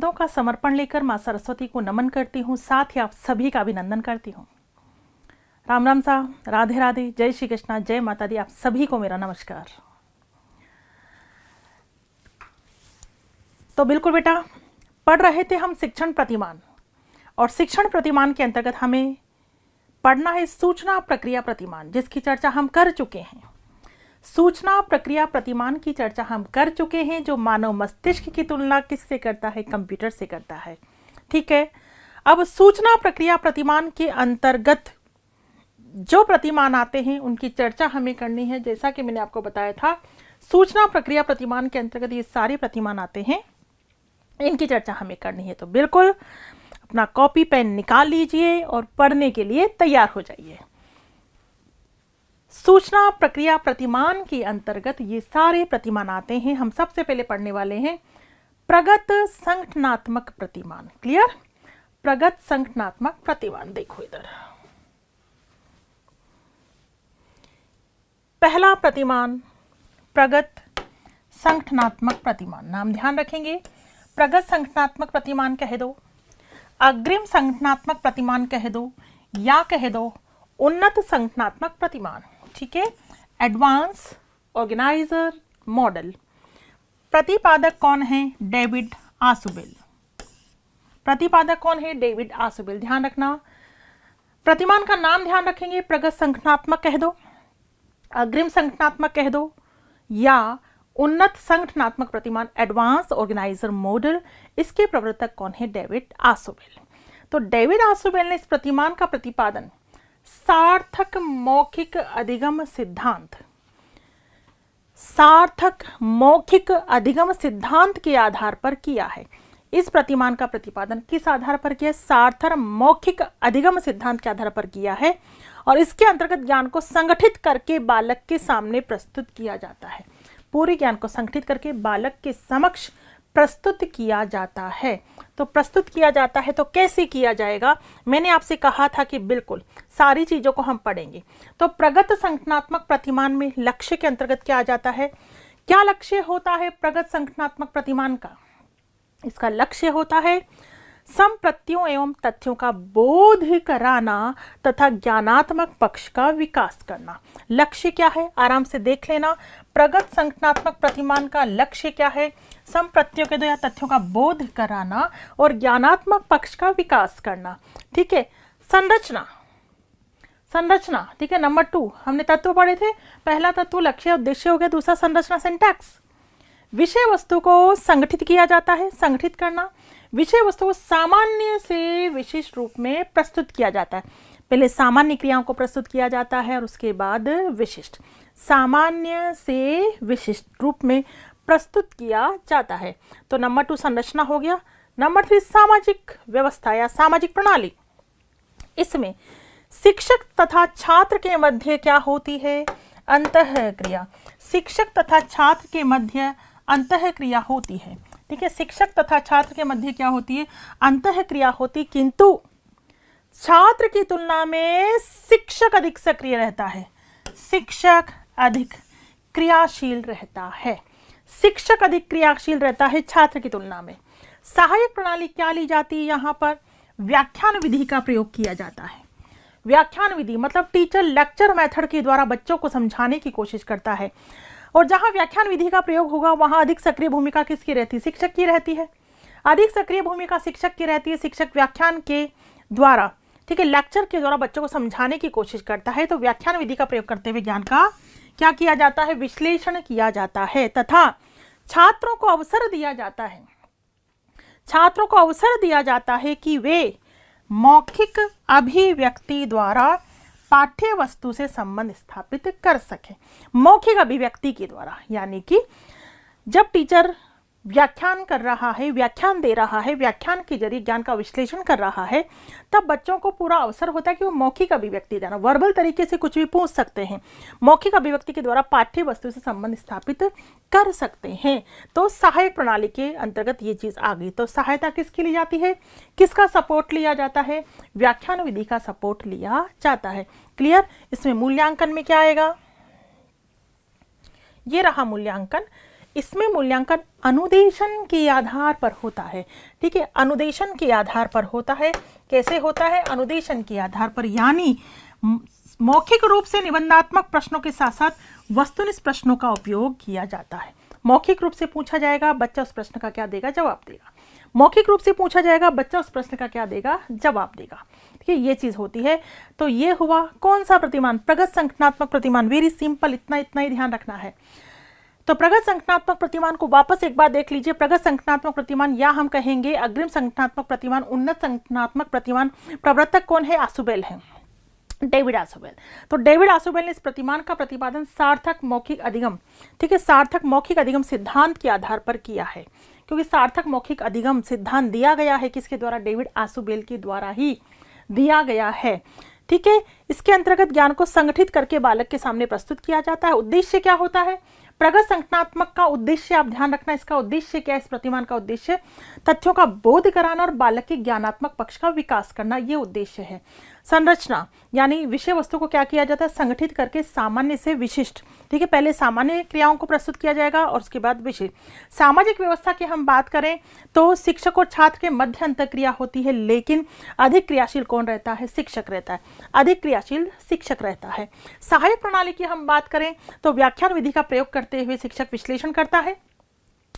शब्दों का समर्पण लेकर माँ सरस्वती को नमन करती हूँ, साथ ही आप सभी का अभिनंदन करती हूँ। राम राम सा, राधे राधे, जय श्री कृष्णा, जय माता दी, आप सभी को मेरा नमस्कार। तो बिल्कुल बेटा, पढ़ रहे थे हम शिक्षण प्रतिमान, और शिक्षण प्रतिमान के अंतर्गत हमें पढ़ना है सूचना प्रक्रिया प्रतिमान, जिसकी चर्चा हम कर चुके हैं। सूचना प्रक्रिया प्रतिमान की चर्चा हम कर चुके हैं, जो मानव मस्तिष्क की तुलना किससे करता है? कंप्यूटर से करता है। ठीक है, अब सूचना प्रक्रिया प्रतिमान के अंतर्गत जो प्रतिमान आते हैं उनकी चर्चा हमें करनी है। जैसा कि मैंने आपको बताया था, सूचना प्रक्रिया प्रतिमान के अंतर्गत ये सारे प्रतिमान आते हैं, इनकी चर्चा हमें करनी है। तो बिल्कुल अपना कॉपी पेन निकाल लीजिए और पढ़ने के लिए तैयार हो जाइए। सूचना प्रक्रिया प्रतिमान के अंतर्गत ये सारे प्रतिमान आते हैं। हम सबसे पहले पढ़ने वाले हैं प्रगत संगठनात्मक प्रतिमान। क्लियर? प्रगत संगठनात्मक प्रतिमान। देखो इधर, पहला प्रतिमान प्रगत संगठनात्मक प्रतिमान। नाम ध्यान रखेंगे, प्रगत संगठनात्मक प्रतिमान कह दो, अग्रिम संगठनात्मक प्रतिमान कह दो, या कह दो उन्नत संगठनात्मक प्रतिमान। ठीक है, एडवांस ऑर्गेनाइजर मॉडल। प्रतिपादक कौन है? David Ausubel. प्रतिपादक कौन है? David Ausubel. ध्यान रखना, प्रतिमान का नाम ध्यान रखेंगे, प्रगत संगठनात्मक कह दो, अग्रिम संगठनात्मक कह दो, या उन्नत संगठनात्मक प्रतिमान एडवांस ऑर्गेनाइजर मॉडल। इसके प्रवर्तक कौन है? David Ausubel. तो डेविड आसुबेल ने इस प्रतिमान का प्रतिपादन सार्थक मौखिक अधिगम सिद्धांत, सार्थक मौखिक अधिगम सिद्धांत के आधार पर किया है। इस प्रतिमान का प्रतिपादन किस आधार पर किया? सार्थक मौखिक अधिगम सिद्धांत के आधार पर किया है, और इसके अंतर्गत ज्ञान को संगठित करके बालक के सामने प्रस्तुत किया जाता है। पूरे ज्ञान को संगठित करके बालक के समक्ष प्रस्तुत किया जाता है। तो प्रस्तुत किया जाता है तो कैसे किया जाएगा? मैंने आपसे कहा था कि बिल्कुल सारी चीजों को हम पढ़ेंगे। तो प्रगत संगठनात्मक प्रतिमान में लक्ष्य के अंतर्गत क्या आ जाता है? क्या लक्ष्य होता है प्रगत संगठनात्मक प्रतिमान का? इसका लक्ष्य होता है संप्रत्यों एवं तथ्यों का बोध कराना तथा ज्ञानात्मक पक्ष का विकास करना। लक्ष्य क्या है? आराम से देख लेना। प्रगत संगठनात्मक प्रतिमान का लक्ष्य क्या है? संप्रत्यों के दो या तथ्यों का बोध कराना और ज्ञानात्मक पक्ष का विकास करना। ठीक है, संरचना, संरचना। ठीक है, नंबर 2 हमने तत्व पढ़े थे। पहला तत्व लक्ष्य उद्देश्य हो गया, दूसरा संरचना सिंटैक्स। विषय वस्तु को संगठित किया जाता है, संगठित करना। विषय वस्तु को सामान्य से विशिष्ट रूप में प्रस्तुत किया जाता है। पहले सामान्य क्रियाओं को प्रस्तुत किया जाता है और उसके बाद विशिष्ट, सामान्य से विशिष्ट रूप में प्रस्तुत किया जाता है। तो नंबर 2 संरचना हो गया। नंबर 3 सामाजिक व्यवस्था या सामाजिक प्रणाली। इसमें शिक्षक तथा छात्र के मध्य क्या होती है? अंतःक्रिया। शिक्षक तथा छात्र के मध्य अंतःक्रिया होती है। ठीक है, शिक्षक तथा छात्र के मध्य क्या होती है? अंतःक्रिया होती, किंतु छात्र की तुलना में शिक्षक अधिक सक्रिय रहता है, शिक्षक अधिक क्रियाशील रहता है, शिक्षक अधिक क्रियाशील रहता है छात्र की तुलना में। सहायक प्रणाली क्या ली जाती है? यहाँ पर व्याख्यान विधि का प्रयोग किया जाता है। व्याख्यान विधि मतलब टीचर लेक्चर मेथड के द्वारा बच्चों को समझाने की कोशिश करता है, और जहां व्याख्यान विधि का प्रयोग होगा वहां अधिक सक्रिय भूमिका किसकी रहती है? शिक्षक की रहती है। अधिक सक्रिय भूमिका शिक्षक की रहती है। शिक्षक व्याख्यान के द्वारा, ठीक है, लेक्चर के द्वारा बच्चों को समझाने की कोशिश करता है। तो व्याख्यान विधि का प्रयोग करते हुए ज्ञान का क्या किया जाता है? विश्लेषण किया जाता है, तथा छात्रों को अवसर दिया जाता है, छात्रों को अवसर दिया जाता है कि वे मौखिक अभिव्यक्ति द्वारा पाठ्य वस्तु से संबंध स्थापित कर सकें। मौखिक अभिव्यक्ति के द्वारा, यानी कि जब टीचर व्याख्यान कर रहा है, व्याख्यान दे रहा है, व्याख्यान के जरिए ज्ञान का विश्लेषण कर रहा है, तब बच्चों को पूरा अवसर होता है कि वो मौखिक अभिव्यक्ति देना, वर्बल तरीके से कुछ भी पूछ सकते हैं, मौखिक अभिव्यक्ति के द्वारा पाठ्य वस्तु से संबंध स्थापित कर सकते हैं। तो सहायक प्रणाली के अंतर्गत ये चीज आ गई। तो सहायता किसकी ली जाती है? किसका सपोर्ट लिया जाता है? व्याख्यान विधि का सपोर्ट लिया जाता है। क्लियर? इसमें मूल्यांकन में क्या आएगा? ये रहा मूल्यांकन। इसमें मूल्यांकन अनुदेशन के आधार पर होता है। ठीक है, अनुदेशन के आधार पर होता है। कैसे होता है? अनुदेशन के आधार पर, यानी मौखिक रूप से निबंधात्मक प्रश्नों के साथ साथ वस्तुनिष्ठ प्रश्नों का उपयोग किया जाता है। मौखिक रूप से पूछा जाएगा, बच्चा उस प्रश्न का क्या देगा? जवाब देगा। मौखिक रूप से पूछा जाएगा, बच्चा उस प्रश्न का क्या देगा? जवाब देगा। ठीक है, ये चीज होती है। तो ये हुआ कौन सा प्रतिमान? प्रगत संगठनात्मक प्रतिमान। वेरी सिंपल, इतना ही ध्यान रखना है। तो प्रगत संगठनात्मक प्रतिमान को वापस एक बार देख लीजिए। प्रगत संगठनात्मक प्रतिमान, या हम कहेंगे अग्रिम संगठनात्मक प्रतिमान, उन्नत संगठनात्मक प्रतिमान। प्रवर्तक कौन है? आसुबेल है, डेविड आसुबेल। तो डेविड आसुबेल ने इस प्रतिमान का प्रतिपादन सार्थक मौखिक अधिगम, ठीक है, सार्थक मौखिक अधिगम सिद्धांत के आधार पर किया है। क्योंकि सार्थक मौखिक अधिगम सिद्धांत दिया गया है किसके द्वारा? डेविड आसुबेल के द्वारा ही दिया गया है। ठीक है, इसके अंतर्गत ज्ञान को संगठित करके बालक के सामने प्रस्तुत किया जाता है। उद्देश्य क्या होता है? प्रगत संगठनात्मक का उद्देश्य आप ध्यान रखना, इसका उद्देश्य क्या है? इस प्रतिमान का उद्देश्य तथ्यों का बोध कराना और बालक के ज्ञानात्मक पक्ष का विकास करना, ये उद्देश्य है। संरचना, यानी विषय वस्तु को क्या किया जाता है? संगठित करके सामान्य से विशिष्ट, ठीक है, पहले सामान्य क्रियाओं को प्रस्तुत किया जाएगा और उसके बाद विशिष्ट। सामाजिक व्यवस्था की हम बात करें तो शिक्षक और छात्र के मध्य अंतःक्रिया होती है, लेकिन अधिक क्रियाशील कौन रहता है? शिक्षक रहता है, अधिक क्रियाशील शिक्षक रहता है। सहायक प्रणाली की हम बात करें तो व्याख्यान विधि का प्रयोग करते हुए शिक्षक विश्लेषण करता है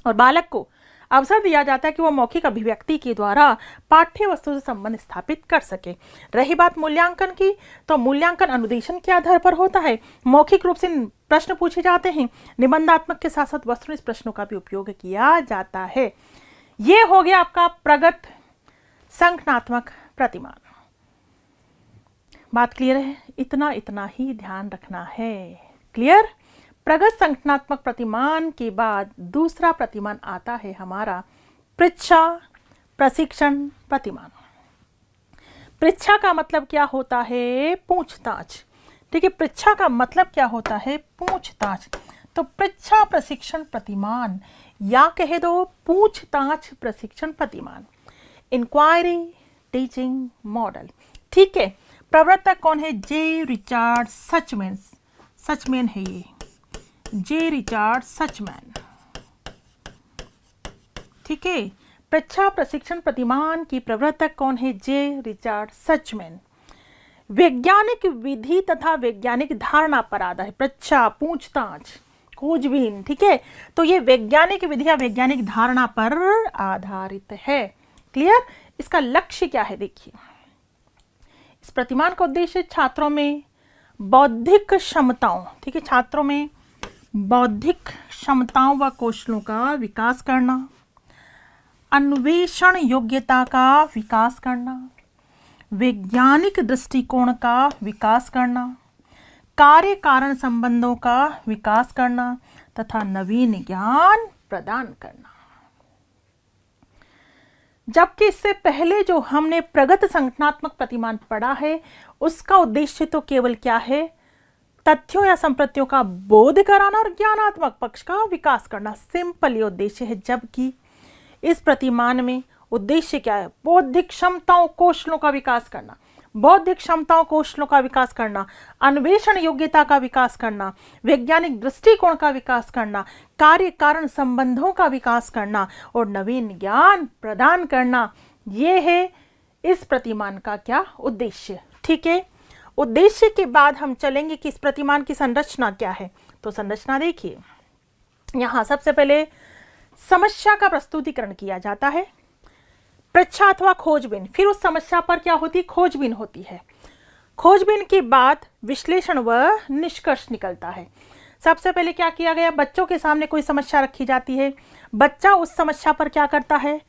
और बालक को अवसर दिया जाता है कि वह मौखिक अभिव्यक्ति के द्वारा पाठ्य वस्तु से संबंध स्थापित कर सके। रही बात मूल्यांकन की, तो मूल्यांकन अनुदेशन के आधार पर होता है। मौखिक रूप से प्रश्न पूछे जाते हैं, निबंधात्मक के साथ साथ वस्तुनिष्ठ प्रश्नों का भी उपयोग किया जाता है। ये हो गया आपका प्रगत संगठनात्मक प्रतिमान। बात क्लियर है? इतना ही ध्यान रखना है। क्लियर? प्रगत संगठनात्मक प्रतिमान के बाद दूसरा प्रतिमान आता है हमारा पृच्छा प्रशिक्षण प्रतिमान। पृच्छा का मतलब क्या होता है? पूछताछ। ठीक है, पृच्छा का मतलब क्या होता है? पूछताछ। तो पृच्छा प्रशिक्षण प्रतिमान, या कहे दो पूछताछ प्रशिक्षण प्रतिमान, इंक्वायरी टीचिंग मॉडल। ठीक है, प्रवर्तक कौन है? जे रिचार्ड सचमैन। सचमैन है ये, जे रिचार्ड सचमैन। ठीक है, पृच्छा प्रशिक्षण प्रतिमान की प्रवर्तक कौन है? जे रिचार्ड सचमैन। वैज्ञानिक विधि तथा वैज्ञानिक धारणा पर आधारित पृच्छा, पूछताछ, खोजबीन। ठीक है, तो ये वैज्ञानिक विधि या वैज्ञानिक धारणा पर आधारित है। क्लियर? इसका लक्ष्य क्या है? देखिए, इस प्रतिमान का उद्देश्य छात्रों में बौद्धिक क्षमताओं, ठीक है, छात्रों में बौद्धिक क्षमताओं व कौशलों का विकास करना, अन्वेषण योग्यता का विकास करना, वैज्ञानिक दृष्टिकोण का विकास करना, कार्य कारण संबंधों का विकास करना तथा नवीन ज्ञान प्रदान करना। जबकि इससे पहले जो हमने प्रगत संगठनात्मक प्रतिमान पढ़ा है उसका उद्देश्य तो केवल क्या है? तथ्यों या संप्रत्तियों का बोध कराना और ज्ञानात्मक पक्ष का विकास करना। सिंपल ये उद्देश्य है। जबकि इस प्रतिमान में उद्देश्य क्या है? बौद्धिक क्षमताओं कौशलों का विकास करना, बौद्धिक क्षमताओं कौशलों का विकास करना, अन्वेषण योग्यता का विकास करना, वैज्ञानिक दृष्टिकोण का विकास करना, कार्य कारण संबंधों का विकास करना और नवीन ज्ञान प्रदान करना। ये है इस प्रतिमान का क्या? उद्देश्य। ठीक है, उद्देश्य के बाद हम चलेंगे कि इस प्रतिमान की संरचना क्या है। तो संरचना देखिए, यहां सबसे पहले समस्या का प्रस्तुतिकरण किया जाता है, पृच्छा अथवा खोजबीन, फिर उस समस्या पर क्या होती है? खोजबीन होती है। खोजबीन के बाद विश्लेषण व निष्कर्ष निकलता है। सबसे पहले क्या किया गया? बच्चों के सामने कोई समस्या रखी जाती है, बच्चा उस समस्या पर क्या करता है?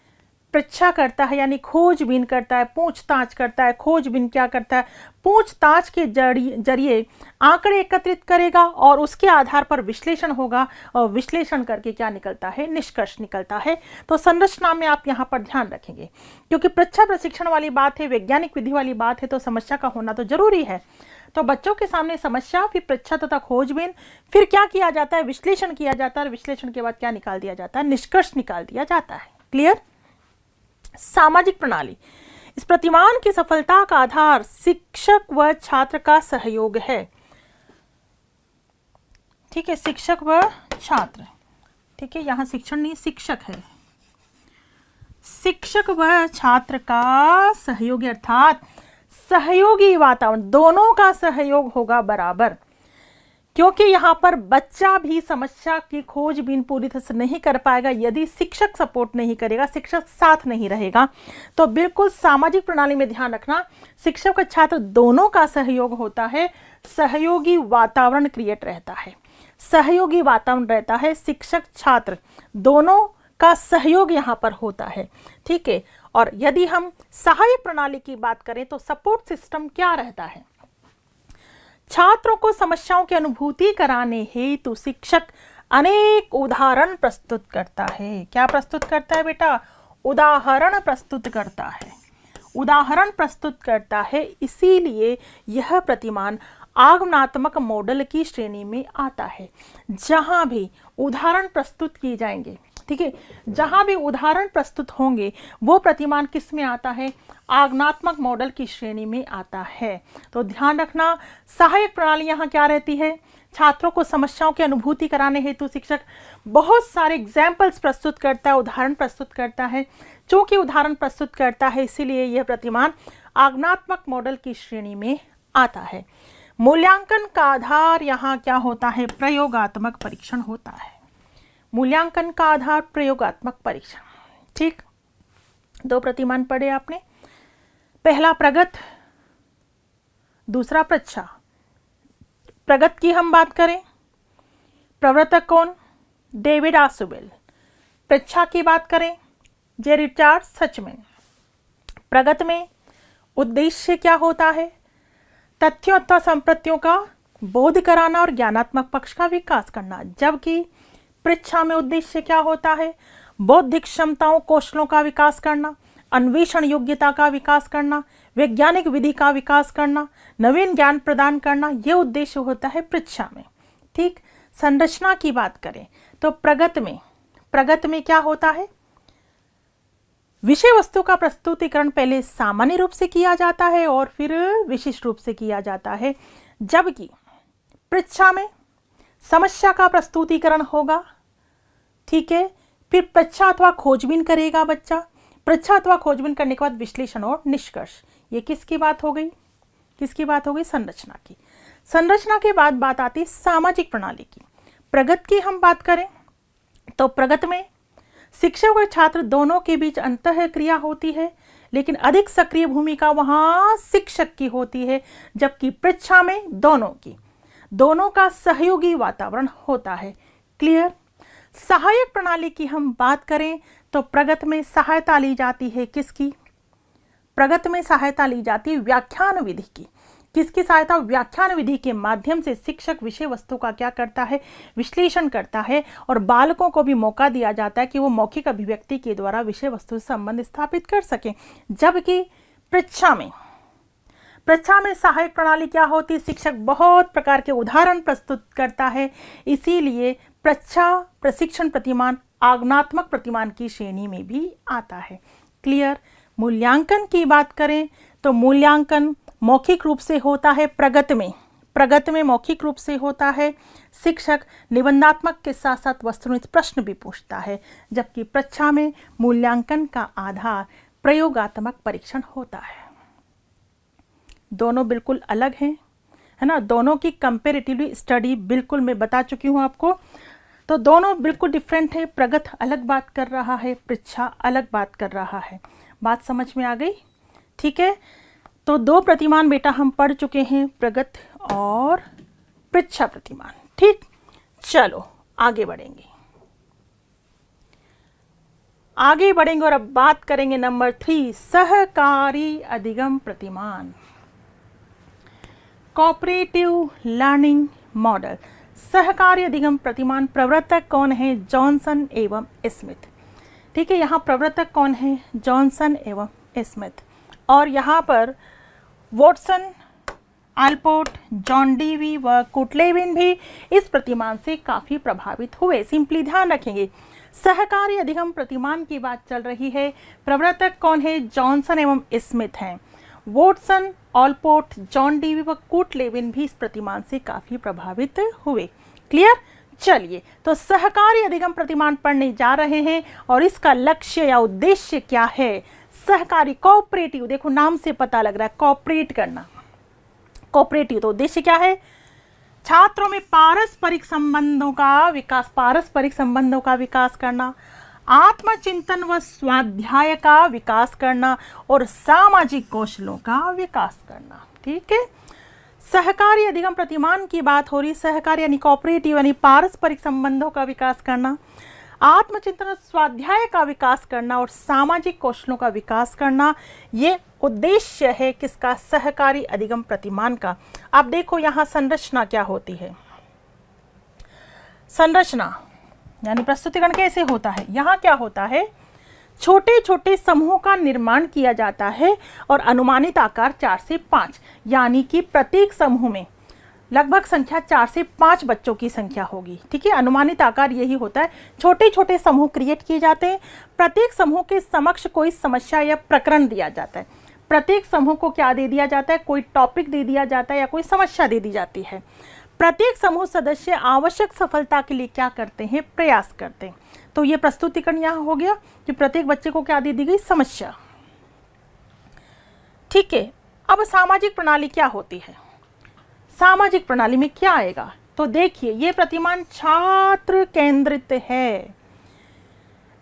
पृच्छा करता है, यानी खोजबीन करता है, पूछताछ करता है। खोजबीन क्या करता है? पूछताछ के जरिए आंकड़े एकत्रित करेगा और उसके आधार पर विश्लेषण होगा और विश्लेषण करके क्या निकलता है? निष्कर्ष निकलता है। तो संरचना में आप यहाँ पर ध्यान रखेंगे, क्योंकि पृच्छा प्रशिक्षण वाली बात है, वैज्ञानिक विधि वाली बात है, तो समस्या का होना तो जरूरी है। तो बच्चों के सामने समस्या, फिर पृच्छा तथा खोजबीन, फिर क्या किया जाता है? विश्लेषण किया जाता है। विश्लेषण के बाद क्या निकाल दिया जाता है? निष्कर्ष निकाल दिया जाता है। क्लियर? सामाजिक प्रणाली, इस प्रतिमान की सफलता का आधार शिक्षक व छात्र का सहयोग है। ठीक है, शिक्षक व छात्र। ठीक है, यहाँ शिक्षण नहीं शिक्षक है। शिक्षक व छात्र का सहयोगी अर्थात सहयोगी वातावरण, दोनों का सहयोग होगा बराबर, क्योंकि यहाँ पर बच्चा भी समस्या की खोजबीन पूरी तरह से नहीं कर पाएगा यदि शिक्षक सपोर्ट नहीं करेगा, शिक्षक साथ नहीं रहेगा। तो बिल्कुल सामाजिक प्रणाली में ध्यान रखना, शिक्षक और छात्र दोनों का सहयोग होता है, सहयोगी वातावरण क्रिएट रहता है, सहयोगी वातावरण रहता है, शिक्षक छात्र दोनों का सहयोग यहाँ पर होता है। ठीक है, और यदि हम सहायक प्रणाली की बात करें तो सपोर्ट सिस्टम क्या रहता है? छात्रों को समस्याओं की अनुभूति कराने हेतु शिक्षक अनेक उदाहरण प्रस्तुत करता है। क्या प्रस्तुत करता है बेटा? उदाहरण प्रस्तुत करता है, उदाहरण प्रस्तुत करता है। इसीलिए यह प्रतिमान आगमनात्मक मॉडल की श्रेणी में आता है। जहां भी उदाहरण प्रस्तुत किए जाएंगे, ठीक है, जहां भी उदाहरण प्रस्तुत होंगे वो प्रतिमान किस में आता है? आगमनात्मक मॉडल की श्रेणी में आता है। तो ध्यान रखना, सहायक प्रणाली यहाँ क्या रहती है? छात्रों को समस्याओं की अनुभूति कराने हेतु शिक्षक बहुत सारे एग्जाम्पल्स प्रस्तुत करता है, उदाहरण प्रस्तुत करता है। चूंकि उदाहरण प्रस्तुत करता है इसलिए यह प्रतिमान आगमनात्मक मॉडल की श्रेणी में आता है। मूल्यांकन का आधार यहाँ क्या होता है? प्रयोगात्मक परीक्षण होता है। मूल्यांकन का आधार प्रयोगात्मक परीक्षण। ठीक, दो प्रतिमान पढ़े आपने, पहला प्रगत, दूसरा प्रच्छा। प्रगत की हम बात करें, प्रवर्तक कौन? David Ausubel. प्रच्छा की बात करें, जे रिचार्ड सचमैन। प्रगत में उद्देश्य क्या होता है? तथ्यों अथवा संपत्तियों का बोध कराना और ज्ञानात्मक पक्ष का विकास करना। जबकि परीक्षा में उद्देश्य क्या होता है? बौद्धिक क्षमताओं कौशलों का विकास करना, अन्वेषण योग्यता का विकास करना, वैज्ञानिक विधि का विकास करना, नवीन ज्ञान प्रदान करना, यह उद्देश्य होता है परीक्षा में। ठीक, संरचना की बात करें तो प्रगत में क्या होता है? विषय वस्तु का प्रस्तुतिकरण पहले सामान्य रूप से किया जाता है और फिर विशिष्ट रूप से किया जाता है। जबकि परीक्षा में समस्या का प्रस्तुतिकरण होगा, ठीक है, फिर परीक्षा अथवा खोजबीन करेगा बच्चा। परीक्षा अथवा खोजबीन करने के बाद विश्लेषण और निष्कर्ष। ये किसकी बात हो गई? किसकी बात हो गई? संरचना की। संरचना के बाद बात आती है सामाजिक प्रणाली की। प्रगत की हम बात करें तो प्रगत में शिक्षक और छात्र दोनों के बीच अंतः क्रिया होती है, लेकिन अधिक सक्रिय भूमिका वहां शिक्षक की होती है। जबकि परीक्षा में दोनों का सहयोगी वातावरण होता है। क्लियर? सहायक प्रणाली की हम बात करें तो प्रगत में सहायता ली जाती है किसकी? प्रगत में सहायता ली जाती है व्याख्यान विधि की। किसकी सहायता? व्याख्यान विधि के माध्यम से शिक्षक विषय वस्तु का क्या करता है? विश्लेषण करता है और बालकों को भी मौका दिया जाता है कि वो मौखिक अभिव्यक्ति के द्वारा विषय वस्तु से संबंध स्थापित कर सकें। जबकि परीक्षा में सहायक प्रणाली क्या होती है? शिक्षक बहुत प्रकार के उदाहरण प्रस्तुत करता है। इसीलिए परीक्षा प्रशिक्षण प्रतिमान आगमनात्मक प्रतिमान की श्रेणी में भी आता है। क्लियर? मूल्यांकन की बात करें तो मूल्यांकन मौखिक रूप से होता है प्रगत में मौखिक रूप से होता है। शिक्षक निबंधात्मक के साथ साथ वस्तुनिष्ठ प्रश्न भी पूछता है। जबकि परीक्षा में मूल्यांकन का आधार प्रयोगात्मक परीक्षण होता है। दोनों बिल्कुल अलग हैं, है ना। दोनों की कंपेरेटिवली स्टडी बिल्कुल मैं बता चुकी हूँ आपको। तो दोनों बिल्कुल डिफरेंट है। प्रगत अलग बात कर रहा है, परीक्षा अलग बात कर रहा है। बात समझ में आ गई? ठीक है, तो दो प्रतिमान बेटा हम पढ़ चुके हैं, प्रगत और परीक्षा प्रतिमान। ठीक, चलो आगे बढ़ेंगे और अब बात करेंगे नंबर 3, सहकारी अधिगम प्रतिमान, कोऑपरेटिव लर्निंग मॉडल। सहकारी अधिगम प्रतिमान प्रवर्तक कौन है? जॉनसन एवं स्मिथ। ठीक है, यहाँ प्रवर्तक कौन है? जॉनसन एवं स्मिथ। और यहाँ पर वॉटसन, आल्पोर्ट, जॉन डीवी व कुटलेविन भी इस प्रतिमान से काफ़ी प्रभावित हुए। सिंपली ध्यान रखेंगे, सहकारी अधिगम प्रतिमान की बात चल रही है। प्रवर्तक कौन है? जॉनसन एवं स्मिथ हैं। वॉटसन, ऑलपोर्ट, जॉन डीवी व कुटलेविन भी इस प्रतिमान से काफ़ी प्रभावित हुए। क्लियर? चलिए, तो सहकारी अधिगम प्रतिमान पढ़ने जा रहे हैं और इसका लक्ष्य या उद्देश्य क्या है। सहकारी कोऑपरेटिव, देखो नाम से पता लग रहा है कोऑपरेट करना, कोऑपरेटिव। तो उद्देश्य क्या है, छात्रों में पारस्परिक संबंधों का विकास करना, आत्मचिंतन व स्वाध्याय का विकास करना और सामाजिक कौशलों का विकास करना। ठीक है, सहकारी अधिगम प्रतिमान की बात हो रही। सहकारी यानी कोऑपरेटिव यानी पारस्परिक संबंधों का विकास करना, आत्मचिंतन स्वाध्याय का विकास करना और सामाजिक कौशलों का विकास करना, ये उद्देश्य है किसका, सहकारी अधिगम प्रतिमान का। अब देखो यहाँ संरचना क्या होती है। संरचना यानी प्रस्तुतिकरण कैसे होता है। यहाँ क्या होता है, छोटे छोटे समूहों का निर्माण किया जाता है और अनुमानित आकार 4 से 5, यानी कि प्रत्येक समूह में लगभग संख्या 4 से 5 बच्चों की संख्या होगी। ठीक है, अनुमानित आकार यही होता है। छोटे छोटे समूह क्रिएट किए जाते हैं। प्रत्येक समूह के समक्ष कोई समस्या या प्रकरण दिया जाता है। प्रत्येक समूह को क्या दे दिया जाता है, कोई टॉपिक दे दिया जाता है या कोई समस्या दे दी जाती है। प्रत्येक समूह सदस्य आवश्यक सफलता के लिए क्या करते हैं, प्रयास करते हैं। तो ये प्रस्तुतिकरण यहाँ हो गया कि प्रत्येक बच्चे को क्या दे दी गई, समस्या। ठीक है, अब सामाजिक प्रणाली क्या होती है। सामाजिक प्रणाली में क्या आएगा, तो देखिए ये प्रतिमान छात्र केंद्रित है।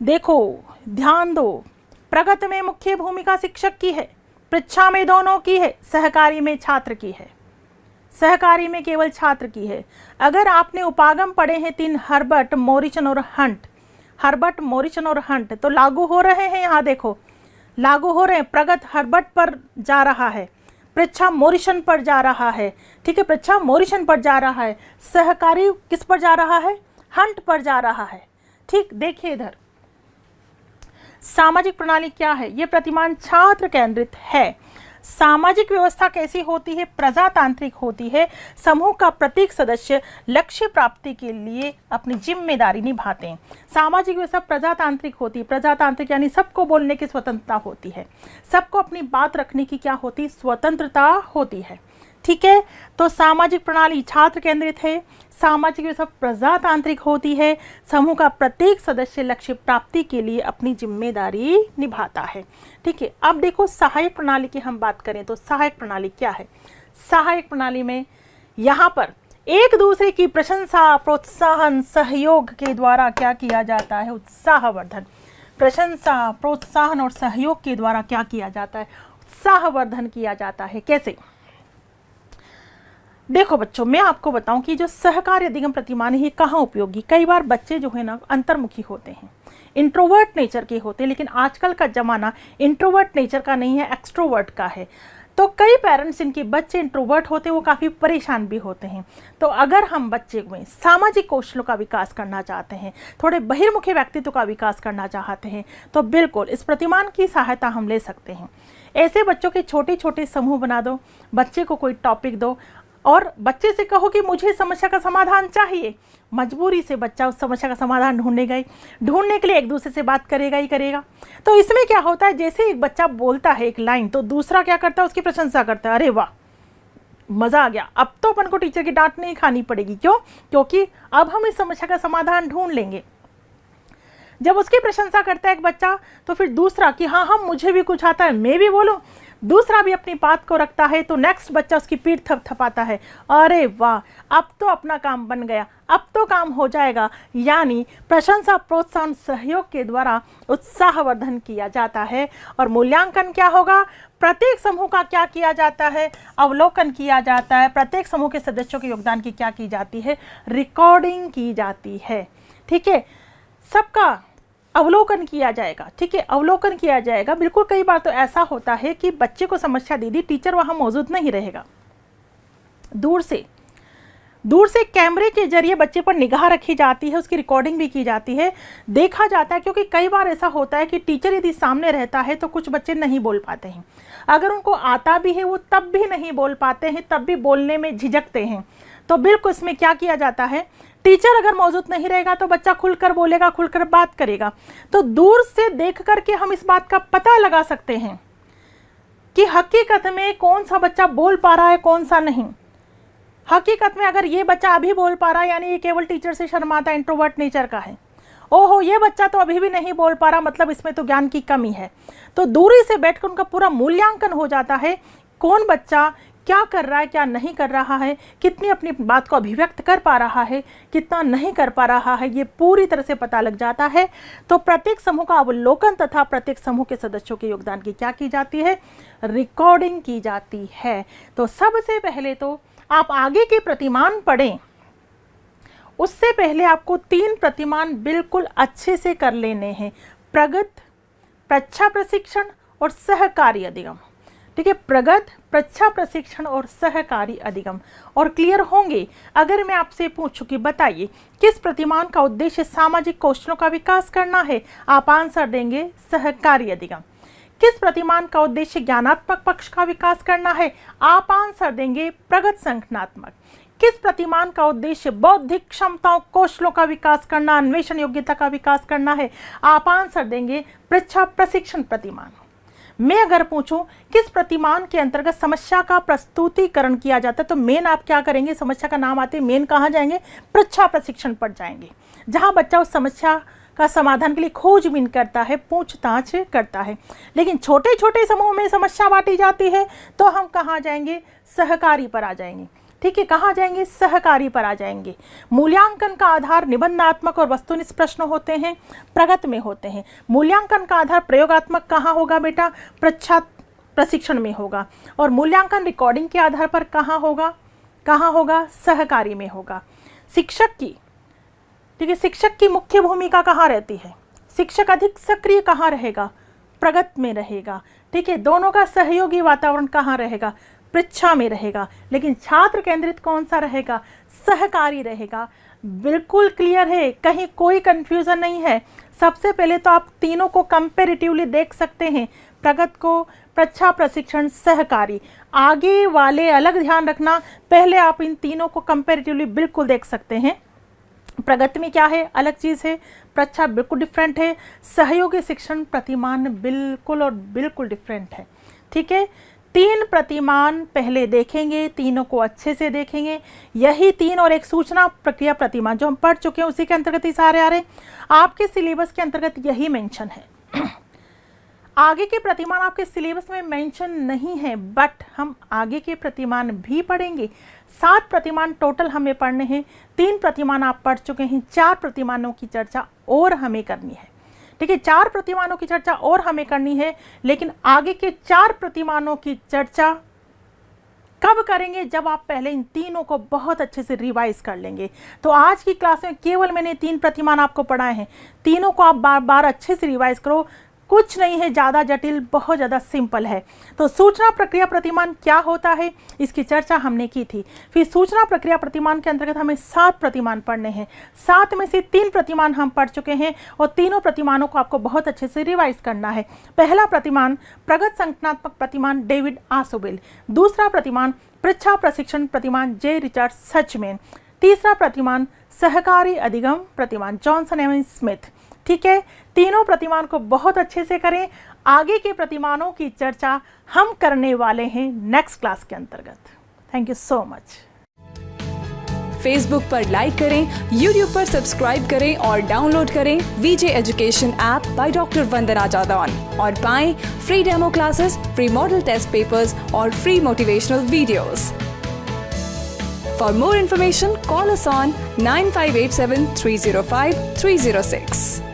देखो ध्यान दो, प्रगति में मुख्य भूमिका शिक्षक की है, परीक्षा में दोनों की है, सहकारी में छात्र की है। सहकारी में केवल छात्र की है। अगर आपने उपागम पढ़े हैं 3 हर्बर्ट, मोरिसन और हंट, हर्बर्ट, मोरिसन और हंट, तो लागू हो रहे हैं। यहाँ देखो लागू हो रहे हैं। प्रगति हर्बर्ट पर जा रहा है, परीक्षा मोरिसन पर जा रहा है। ठीक है, परीक्षा मोरिसन पर जा रहा है। सहकारी किस पर जा रहा है, हंट पर जा रहा है। ठीक, देखिए इधर सामाजिक प्रणाली क्या है, ये प्रतिमान छात्र केंद्रित है। सामाजिक व्यवस्था कैसी होती है, प्रजातांत्रिक होती है। समूह का प्रत्येक सदस्य लक्ष्य प्राप्ति के लिए अपनी जिम्मेदारी निभाते हैं। सामाजिक व्यवस्था प्रजातांत्रिक होती है। प्रजातांत्रिक यानी सबको बोलने की स्वतंत्रता होती है, सबको अपनी बात रखने की क्या होती है, स्वतंत्रता होती है। ठीक है, तो सामाजिक प्रणाली छात्र केंद्रित है, सामाजिक व्यवस्था प्रजातांत्रिक होती है, समूह का प्रत्येक सदस्य लक्ष्य प्राप्ति के लिए अपनी जिम्मेदारी निभाता है। ठीक है, अब देखो सहायक प्रणाली की हम बात करें तो सहायक प्रणाली क्या है। सहायक प्रणाली में यहाँ पर एक दूसरे की प्रशंसा, प्रोत्साहन, सहयोग के द्वारा क्या किया जाता है, उत्साहवर्धन। प्रशंसा, प्रोत्साहन और सहयोग के द्वारा क्या किया जाता है, उत्साहवर्धन किया जाता है। कैसे, देखो बच्चों मैं आपको बताऊं कि जो सहकारी अधिगम प्रतिमान है कहाँ उपयोगी। कई बार बच्चे जो है ना अंतर्मुखी होते हैं, इंट्रोवर्ट नेचर के होते हैं, लेकिन आजकल का जमाना इंट्रोवर्ट नेचर का नहीं है, एक्सट्रोवर्ट का है। तो कई पेरेंट्स इनके बच्चे इंट्रोवर्ट होते हैं, वो काफ़ी परेशान भी होते हैं। तो अगर हम बच्चे में सामाजिक कौशलों का विकास करना चाहते हैं, थोड़े बहिर्मुखी व्यक्तित्व का विकास करना चाहते हैं, तो बिल्कुल इस प्रतिमान की सहायता हम ले सकते हैं। ऐसे बच्चों के छोटे छोटे समूह बना दो, बच्चे को कोई टॉपिक दो और बच्चे से कहो कि मुझे समस्या का समाधान चाहिए। मजबूरी से बच्चा उस समस्या का समाधान ढूंढने के लिए एक दूसरे से बात करेगा ही करेगा। तो इसमें क्या होता है, जैसे एक बच्चा बोलता है एक लाइन तो दूसरा क्या करता है, उसकी प्रशंसा करता है, अरे वाह मज़ा आ गया, अब तो अपन को टीचर की डांट नहीं खानी पड़ेगी। क्यों, क्योंकि अब हम इस समस्या का समाधान ढूंढ लेंगे। जब उसकी प्रशंसा करता है एक बच्चा तो फिर दूसरा कि हाँ हाँ मुझे भी कुछ आता है, मैं भी बोलूँ, दूसरा भी अपनी बात को रखता है। तो नेक्स्ट बच्चा उसकी पीठ थपथपाता है, अरे वाह अब तो अपना काम बन गया, अब तो काम हो जाएगा। यानी प्रशंसा, प्रोत्साहन, सहयोग के द्वारा उत्साहवर्धन किया जाता है। और मूल्यांकन क्या होगा, प्रत्येक समूह का क्या किया जाता है, अवलोकन किया जाता है। प्रत्येक समूह के सदस्यों के योगदान की क्या की जाती है, रिकॉर्डिंग की जाती है। ठीक है, सबका अवलोकन किया जाएगा। ठीक है, अवलोकन किया जाएगा। बिल्कुल, कई बार तो ऐसा होता है कि बच्चे को समस्या दे दी, टीचर वहाँ मौजूद नहीं रहेगा, दूर से कैमरे के जरिए बच्चे पर निगाह रखी जाती है, उसकी रिकॉर्डिंग भी की जाती है, देखा जाता है। क्योंकि कई बार ऐसा होता है कि टीचर यदि सामने रहता है तो कुछ बच्चे नहीं बोल पाते हैं, अगर उनको आता भी है वो तब भी नहीं बोल पाते हैं, तब भी बोलने में झिझकते हैं। तो बिल्कुल इसमें क्या किया जाता है, टीचर अगर मौजूद नहीं रहेगा तो बच्चा खुलकर बोलेगा, खुलकर बात करेगा। तो दूर से देख करके हम इस बात का पता लगा सकते हैं कि हकीकत में कौन सा बच्चा बोल पा रहा है, कौन सा नहीं। हकीकत में अगर ये बच्चा अभी बोल पा रहा है यानी ये केवल टीचर से शर्माता, इंट्रोवर्ट नेचर का है। ओहो, ये बच्चा तो अभी भी नहीं बोल पा रहा, मतलब इसमें तो ज्ञान की कमी है। तो दूरी से बैठकर उनका पूरा मूल्यांकन हो जाता है, कौन बच्चा क्या कर रहा है, क्या नहीं कर रहा है, कितनी अपनी बात को अभिव्यक्त कर पा रहा है, कितना नहीं कर पा रहा है, ये पूरी तरह से पता लग जाता है। तो प्रत्येक समूह का अवलोकन तथा प्रत्येक समूह के सदस्यों के योगदान की क्या की जाती है, रिकॉर्डिंग की जाती है। तो सबसे पहले तो आप आगे के प्रतिमान पढ़ें, उससे पहले आपको 3 प्रतिमान बिल्कुल अच्छे से कर लेने हैं, प्रगत, प्रच्छा प्रशिक्षण और सहकारी अधिगम। ठीक है, प्रगत, प्रच्छा प्रशिक्षण और सहकारी अधिगम। और क्लियर होंगे। अगर मैं आपसे पूछूं कि बताइए किस प्रतिमान का उद्देश्य सामाजिक कौशलों का विकास करना है, आप आंसर देंगे सहकारी अधिगम। किस प्रतिमान का उद्देश्य ज्ञानात्मक पक्ष का विकास करना है, आप आंसर देंगे प्रगत संगठनात्मक। किस प्रतिमान का उद्देश्य बौद्धिक क्षमताओं, कौशलों का विकास करना, अन्वेषण योग्यता का विकास करना है, आप आंसर देंगे प्रच्छा प्रशिक्षण प्रतिमान। मैं अगर पूछूं किस प्रतिमान के अंतर्गत समस्या का प्रस्तुतिकरण किया जाता है, तो मेन आप क्या करेंगे, समस्या का नाम आते मेन कहाँ जाएंगे, प्रच्छा प्रशिक्षण पर जाएंगे, जहां बच्चा उस समस्या का समाधान के लिए खोजबीन करता है, पूछताछ करता है। लेकिन छोटे छोटे समूह में समस्या बांटी जाती है, तो हम कहाँ जाएंगे, सहकारी पर आ जाएंगे। ठीक है, कहाँ जाएंगे, सहकारी पर आ जाएंगे। मूल्यांकन का आधार निबंधात्मक और वस्तुनिष्ठ प्रश्न होते हैं, प्रगत में होते हैं। मूल्यांकन का आधार प्रयोगात्मक कहाँ होगा बेटा, प्रच्छा प्रशिक्षण में होगा। और मूल्यांकन रिकॉर्डिंग के आधार पर कहाँ होगा, सहकारी में होगा। शिक्षक की, ठीक है, शिक्षक की मुख्य भूमिका कहाँ रहती है, शिक्षक अधिक सक्रिय कहाँ रहेगा, प्रगत में रहेगा। ठीक है, दोनों का सहयोगी वातावरण कहाँ रहेगा, परीक्षा में रहेगा। लेकिन छात्र केंद्रित कौन सा रहेगा, सहकारी रहेगा। बिल्कुल क्लियर है, कहीं कोई कंफ्यूजन नहीं है। सबसे पहले तो आप तीनों को कंपैरेटिवली देख सकते हैं, प्रगत को, प्रच्छा प्रशिक्षण, सहकारी। आगे वाले अलग ध्यान रखना, पहले आप इन तीनों को कंपैरेटिवली बिल्कुल देख सकते हैं। प्रगति में क्या है, अलग चीज़ है, प्रच्छा बिल्कुल डिफरेंट है, सहयोगी शिक्षण प्रतिमान बिल्कुल और बिल्कुल डिफरेंट है। ठीक है, 3 प्रतिमान पहले देखेंगे, तीनों को अच्छे से देखेंगे। यही 3 और एक सूचना प्रक्रिया प्रतिमान जो हम पढ़ चुके हैं, उसी के अंतर्गत ही सारे आ रहे हैं। आपके सिलेबस के अंतर्गत यही मेंशन है। आगे के प्रतिमान आपके सिलेबस में मेंशन नहीं है, बट हम आगे के प्रतिमान भी पढ़ेंगे। 7 प्रतिमान टोटल हमें पढ़ने हैं। 3 प्रतिमान आप पढ़ चुके हैं, 4 प्रतिमानों की चर्चा और हमें करनी है। ठीक है, 4 प्रतिमानों की चर्चा और हमें करनी है, लेकिन आगे के 4 प्रतिमानों की चर्चा कब करेंगे, जब आप पहले इन तीनों को बहुत अच्छे से रिवाइज कर लेंगे। तो आज की क्लास में केवल मैंने 3 प्रतिमान आपको पढ़ाए हैं, तीनों को आप बार बार अच्छे से रिवाइज करो। कुछ नहीं है ज़्यादा जटिल, बहुत ज़्यादा सिंपल है। तो सूचना प्रक्रिया प्रतिमान क्या होता है, इसकी चर्चा हमने की थी। फिर सूचना प्रक्रिया प्रतिमान के अंतर्गत हमें 7 प्रतिमान पढ़ने हैं। 7 में से 3 प्रतिमान हम पढ़ चुके हैं और तीनों प्रतिमानों को आपको बहुत अच्छे से रिवाइज करना है। पहला प्रतिमान प्रगत संगठनात्मक प्रतिमान डेविड आसोबेल, दूसरा प्रतिमान परीक्षा प्रशिक्षण प्रतिमान जे रिचर्ड सचमैन, तीसरा प्रतिमान सहकारी अधिगम प्रतिमान जॉनसन एवं स्मिथ। ठीक है, तीनों प्रतिमान को बहुत अच्छे से करें। आगे के प्रतिमानों की चर्चा हम करने वाले हैं नेक्स्ट क्लास के अंतर्गत। Thank you so much. Facebook पर लाइक करें, यूट्यूब पर सब्सक्राइब करें और डाउनलोड करें VJ education app by doctor Vandana Jadaun और पाएं free demo classes, free model test papers और free motivational videos. For more information, call us on 9587 305 306.